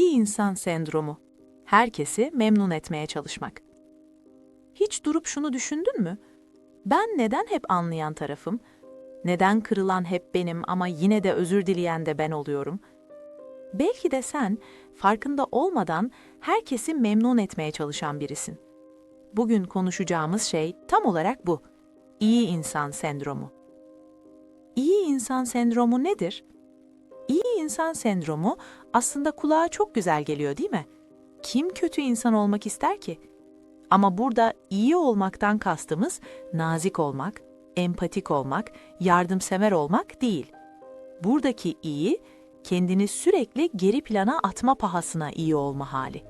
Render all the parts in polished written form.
İyi insan sendromu. Herkesi memnun etmeye çalışmak. Hiç durup şunu düşündün mü? Ben neden hep anlayan tarafım? Neden kırılan hep benim ama yine de özür dileyen de ben oluyorum? Belki de sen farkında olmadan herkesi memnun etmeye çalışan birisin. Bugün konuşacağımız şey tam olarak bu. İyi insan sendromu. İyi insan sendromu nedir? İyi insan sendromu aslında kulağa çok güzel geliyor, değil mi? Kim kötü insan olmak ister ki? Ama burada iyi olmaktan kastımız nazik olmak, empatik olmak, yardımsever olmak değil. Buradaki iyi, kendini sürekli geri plana atma pahasına iyi olma hali.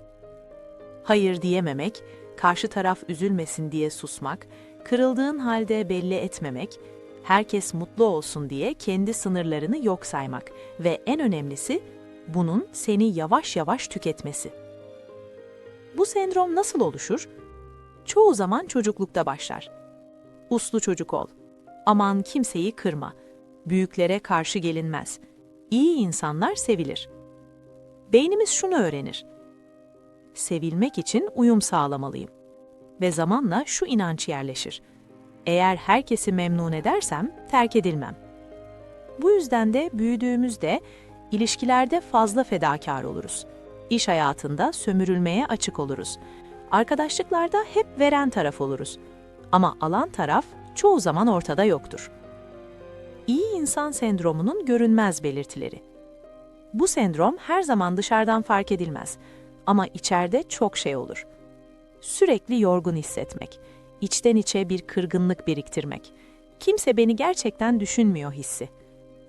Hayır diyememek, karşı taraf üzülmesin diye susmak, kırıldığın halde belli etmemek, herkes mutlu olsun diye kendi sınırlarını yok saymak ve en önemlisi bunun seni yavaş yavaş tüketmesi. Bu sendrom nasıl oluşur? Çoğu zaman çocuklukta başlar. Uslu çocuk ol. Aman kimseyi kırma. Büyüklere karşı gelinmez. İyi insanlar sevilir. Beynimiz şunu öğrenir. Sevilmek için uyum sağlamalıyım. Ve zamanla şu inanç yerleşir. Eğer herkesi memnun edersem terk edilmem. Bu yüzden de büyüdüğümüzde ilişkilerde fazla fedakar oluruz. İş hayatında sömürülmeye açık oluruz. Arkadaşlıklarda hep veren taraf oluruz. Ama alan taraf çoğu zaman ortada yoktur. İyi insan sendromunun görünmez belirtileri. Bu sendrom her zaman dışarıdan fark edilmez ama içeride çok şey olur. Sürekli yorgun hissetmek, içten içe bir kırgınlık biriktirmek, kimse beni gerçekten düşünmüyor hissi,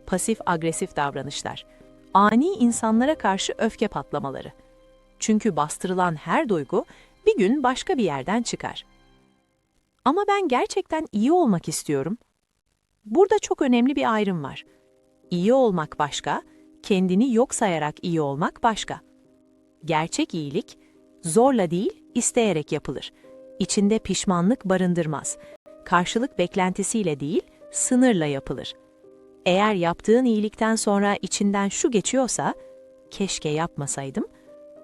pasif-agresif davranışlar, ani insanlara karşı öfke patlamaları. Çünkü bastırılan her duygu bir gün başka bir yerden çıkar. Ama ben gerçekten iyi olmak istiyorum. Burada çok önemli bir ayrım var. İyi olmak başka, kendini yok sayarak iyi olmak başka. Gerçek iyilik, zorla değil, isteyerek yapılır. İçinde pişmanlık barındırmaz. Karşılık beklentisiyle değil, sınırla yapılır. Eğer yaptığın iyilikten sonra içinden şu geçiyorsa, keşke yapmasaydım,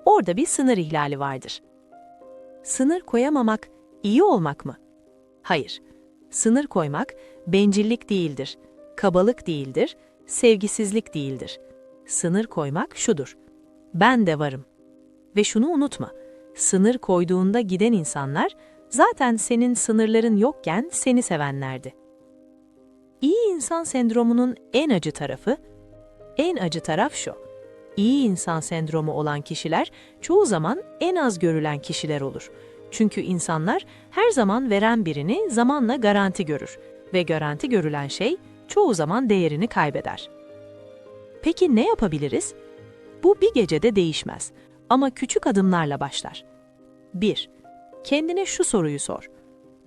orada bir sınır ihlali vardır. Sınır koyamamak, iyi olmak mı? Hayır. Sınır koymak, bencillik değildir, kabalık değildir, sevgisizlik değildir. Sınır koymak şudur. Ben de varım. Ve şunu unutma, sınır koyduğunda giden insanlar, zaten senin sınırların yokken seni sevenlerdi. İyi insan sendromunun en acı taraf şu. İyi insan sendromu olan kişiler çoğu zaman en az görülen kişiler olur. Çünkü insanlar her zaman veren birini zamanla garanti görür ve garanti görülen şey çoğu zaman değerini kaybeder. Peki ne yapabiliriz? Bu bir gecede değişmez ama küçük adımlarla başlar. 1. Kendine şu soruyu sor.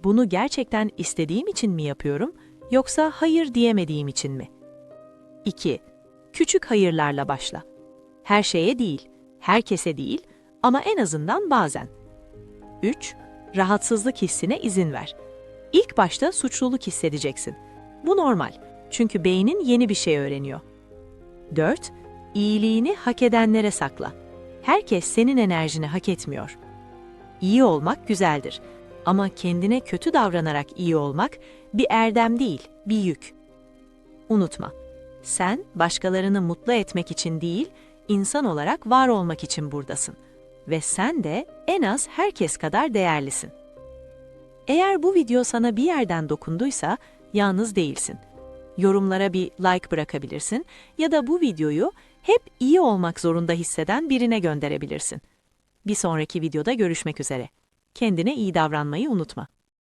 Bunu gerçekten istediğim için mi yapıyorum yoksa hayır diyemediğim için mi? 2. Küçük hayırlarla başla. Her şeye değil, herkese değil ama en azından bazen. 3. Rahatsızlık hissine izin ver. İlk başta suçluluk hissedeceksin. Bu normal, çünkü beynin yeni bir şey öğreniyor. 4. İyiliğini hak edenlere sakla. Herkes senin enerjini hak etmiyor. İyi olmak güzeldir ama kendine kötü davranarak iyi olmak bir erdem değil, bir yük. Unutma, sen başkalarını mutlu etmek için değil, insan olarak var olmak için buradasın. Ve sen de en az herkes kadar değerlisin. Eğer bu video sana bir yerden dokunduysa yalnız değilsin. Yorumlara bir like bırakabilirsin ya da bu videoyu hep iyi olmak zorunda hisseden birine gönderebilirsin. Bir sonraki videoda görüşmek üzere. Kendine iyi davranmayı unutma.